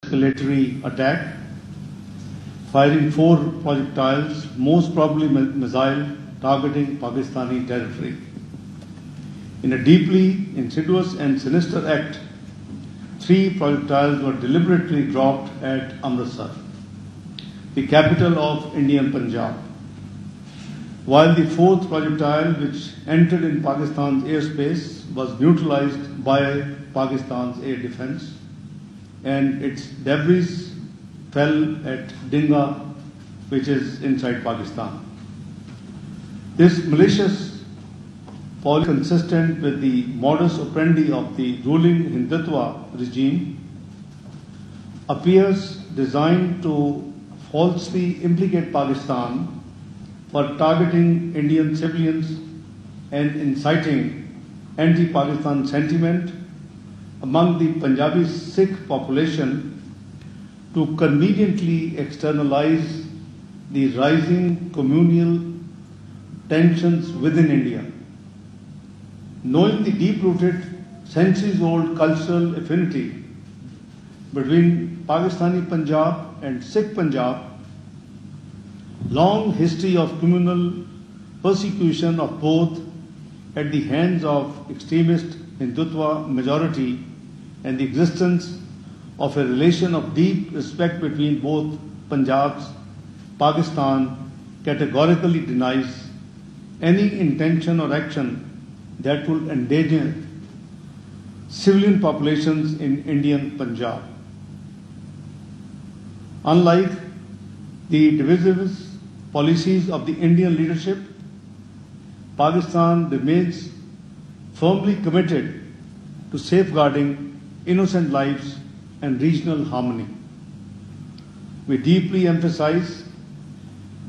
escalatory attack, firing 4 projectiles, most probably missile, targeting Pakistani territory. In a deeply insidious and sinister act, 3 projectiles were deliberately dropped at Amritsar, the capital of Indian Punjab, while the 4th projectile, which entered in Pakistan's airspace, was neutralized by Pakistan's air defense, and its debris fell at Dinga, which is inside Pakistan. This malicious policy, consistent with the modus operandi of the ruling Hindutva regime, appears designed to falsely implicate Pakistan for targeting Indian civilians and inciting anti-Pakistan sentiment among the Punjabi Sikh population to conveniently externalize the rising communal tensions within India. Knowing the deep-rooted, centuries-old cultural affinity between Pakistani Punjab and Sikh Punjab, long history of communal persecution of both at the hands of extremist Hindutva majority, and the existence of a relation of deep respect between both Punjabs, Pakistan categorically denies any intention or action that will endanger civilian populations in Indian Punjab. Unlike the divisive policies of the Indian leadership, Pakistan remains firmly committed to safeguarding innocent lives and regional harmony. We deeply emphasize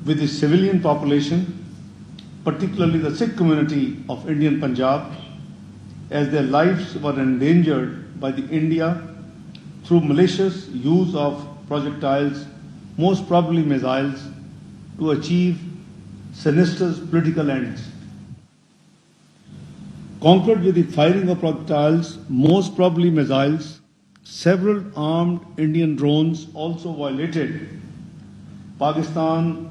with the civilian population, particularly the Sikh community of Indian Punjab, as their lives were endangered by the India through malicious use of projectiles, most probably missiles, to achieve sinister political ends. Conquered with the firing of projectiles, most probably missiles, several armed Indian drones also violated Pakistan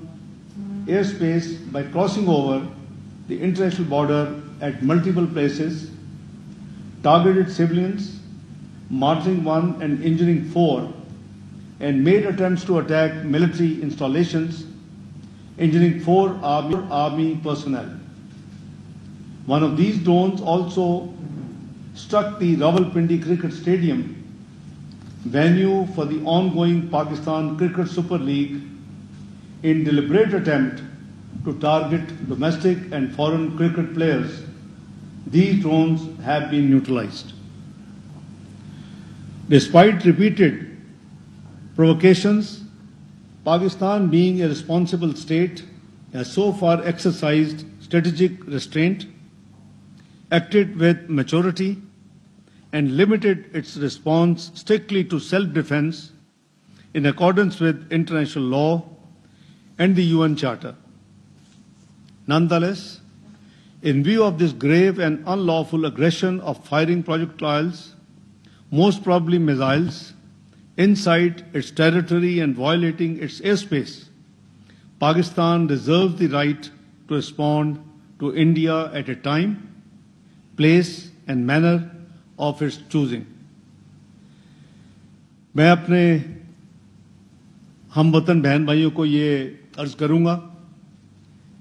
airspace by crossing over the international border at multiple places, targeted civilians, martyring 1 and injuring 4, and made attempts to attack military installations, injuring 4 army personnel. One of these drones also struck the Rawalpindi Cricket Stadium, venue for the ongoing Pakistan Cricket Super League, in deliberate attempt to target domestic and foreign cricket players. These drones have been neutralized. Despite repeated provocations, Pakistan, being a responsible state, has so far exercised strategic restraint, acted with maturity, and limited its response strictly to self-defense in accordance with international law and the UN Charter. Nonetheless, in view of this grave and unlawful aggression of firing projectiles, most probably missiles, inside its territory and violating its airspace, Pakistan reserves the right to respond to India at a time, place and manner of its choosing. मैं अपने हमवतन बहन भाइयों को ये अर्ज करूंगा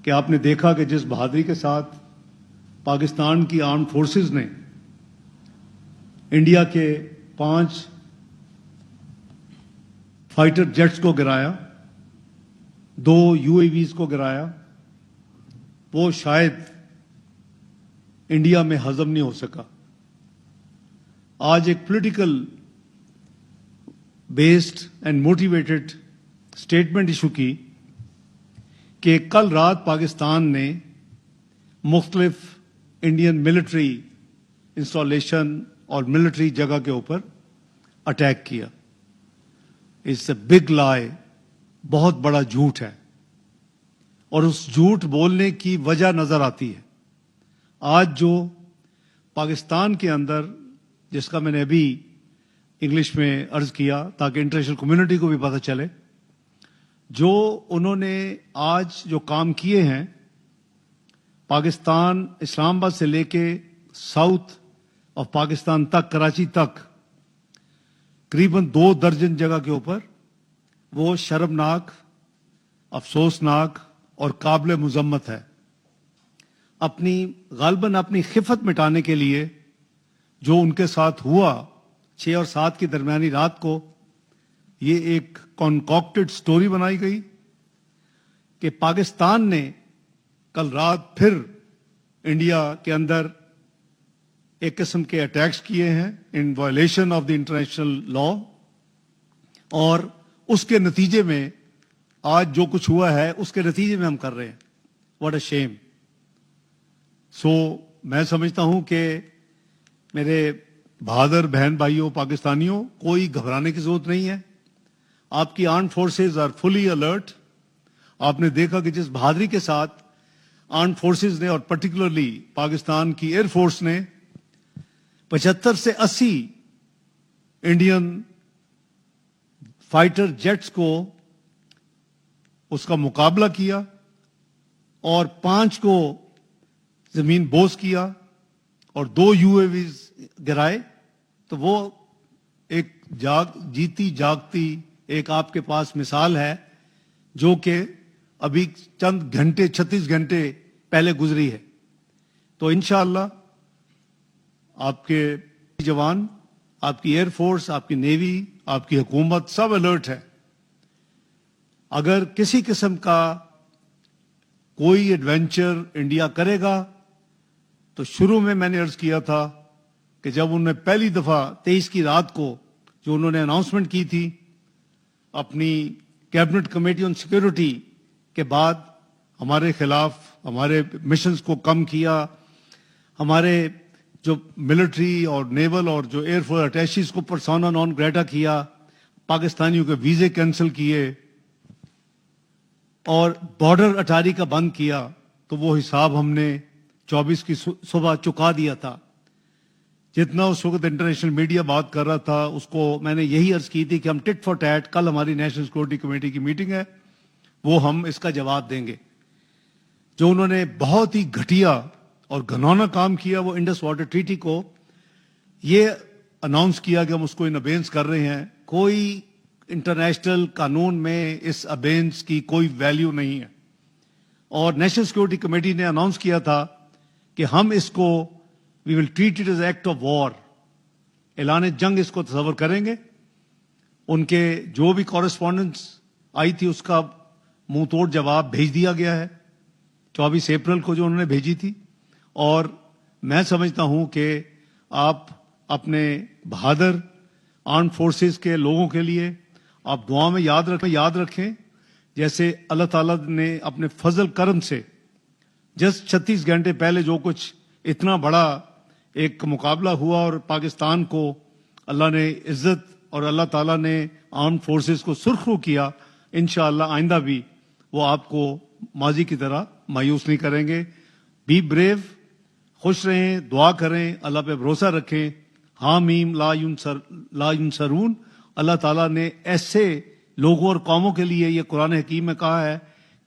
कि आपने देखा कि जिस बहादुरी के साथ पाकिस्तान की आर्म फोर्सेस ने इंडिया के 5 फाइटर जेट्स को गिराया, 2 UAVs को गिराया, वो शायद इंडिया में हजम नहीं हो सका। आज एक political based and motivated statement issue की कि कल रात पाकिस्तान ने मुख्तलिफ इंडियन मिलिट्री इंस्टॉलेशन और मिलिट्री जगह के ऊपर अटैक किया। इट्स अ बिग लाई, बहुत बड़ा झूठ है, और उस झूठ बोलने की वजह नजर आती है। आज जो पाकिस्तान के अंदर, जिसका मैंने अभी انگلش میں عرض کیا تاکہ انٹرنیشنل کمیونٹی کو بھی پتہ چلے. جو انہوں نے آج جو کام کیے ہیں پاکستان اسلام آباد سے لے کے ساؤتھ آف پاکستان تک کراچی تک قریباً 2 درجن جگہ کے اوپر وہ شرمناک افسوسناک اور قابل مذمت ہے. غالباً اپنی خفت مٹانے کے لیے جو ان کے ساتھ ہوا 6 اور 7 کی درمیانی رات کو یہ ایک کنکاکٹڈ سٹوری بنائی گئی کہ پاکستان نے کل رات پھر انڈیا کے اندر ایک قسم کے اٹیکس کیے ہیں ان violation of the international law اور اس کے نتیجے میں آج جو کچھ ہوا ہے اس کے نتیجے میں ہم کر رہے ہیں. واٹ اے شیم. سو میں سمجھتا ہوں کہ میرے بہادر بہن بھائیوں پاکستانیوں کوئی گھبرانے کی ضرورت نہیں ہے. آپ کی armed forces are fully alert. آپ نے دیکھا کہ جس بہادری کے ساتھ آرمڈ فورسز نے اور پرٹیکولرلی پاکستان کی ایئر فورس نے 75 سے 80 انڈین فائٹر جیٹس کو اس کا مقابلہ کیا اور 5 کو زمین بوس کیا اور 2 UAVs گرائے. تو وہ ایک جیتی جاگتی ایک آپ کے پاس مثال ہے جو کہ ابھی چند گھنٹے 36 گھنٹے پہلے گزری ہے. تو انشاءاللہ آپ کے جوان آپ کی ایئر فورس آپ کی نیوی آپ کی حکومت سب الرٹ ہے. اگر کسی قسم کا کوئی ایڈونچر انڈیا کرے گا تو شروع میں نے عرض کیا تھا کہ جب انہوں نے پہلی دفعہ 23 کی رات کو جو انہوں نے اناؤنسمنٹ کی تھی اپنی کیبنٹ کمیٹی آن سیکورٹی کے بعد ہمارے خلاف ہمارے مشنز کو کم کیا, ہمارے جو ملٹری اور نیول اور جو ایئر فورس اٹیچیز کو پرسونا نان گریٹا کیا, پاکستانیوں کے ویزے کینسل کیے اور بارڈر اٹاری کا بند کیا, تو وہ حساب ہم نے 24 کی صبح چکا دیا تھا. جتنا اس وقت انٹرنیشنل میڈیا بات کر رہا تھا اس کو میں نے یہی عرض کی تھی کہ ہم ٹٹ فار ٹیٹ, کل ہماری نیشنل سیکورٹی کمیٹی کی میٹنگ ہے, وہ ہم اس کا جواب دیں گے. جو انہوں نے بہت ہی گھٹیا اور گھنونا کام کیا وہ انڈس واٹر ٹریٹی کو یہ اناؤنس کیا کہ ہم اس کو ان ابینس کر رہے ہیں. کوئی انٹرنیشنل قانون میں اس ابینس کی کوئی ویلیو نہیں ہے, اور نیشنل سیکورٹی کمیٹی نے اناؤنس کیا تھا کہ ہم اس کو we will treat it as act of war, اعلان جنگ اس کو تصور کریں گے. ان کے جو بھی کورسپونڈنس آئی تھی اس کا منہ توڑ جواب بھیج دیا گیا ہے 24 اپریل کو جو انہوں نے بھیجی تھی. اور میں سمجھتا ہوں کہ آپ اپنے بہادر آرمڈ فورسز کے لوگوں کے لیے آپ دعا میں یاد رکھیں جیسے اللہ تعالیٰ نے اپنے فضل کرم سے جسٹ 36 گھنٹے پہلے جو کچھ اتنا بڑا ایک مقابلہ ہوا اور پاکستان کو اللہ نے عزت اور اللہ تعالیٰ نے آرمڈ فورسز کو سرخرو کیا, انشاءاللہ آئندہ بھی وہ آپ کو ماضی کی طرح مایوس نہیں کریں گے. بی بریو, خوش رہیں, دعا کریں, اللہ پہ بھروسہ رکھیں. حامیم لا ینصرون, اللہ تعالیٰ نے ایسے لوگوں اور قوموں کے لیے یہ قرآن حکیم میں کہا ہے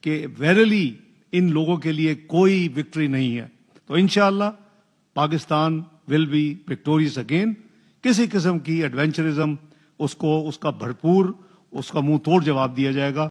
کہ ویرلی ان لوگوں کے لیے کوئی وکٹری نہیں ہے. تو انشاءاللہ Pakistan will be victorious again. کسی قسم کی ایڈونچرزم اس کا بھرپور اس کا منہ توڑ جواب دیا جائے گا.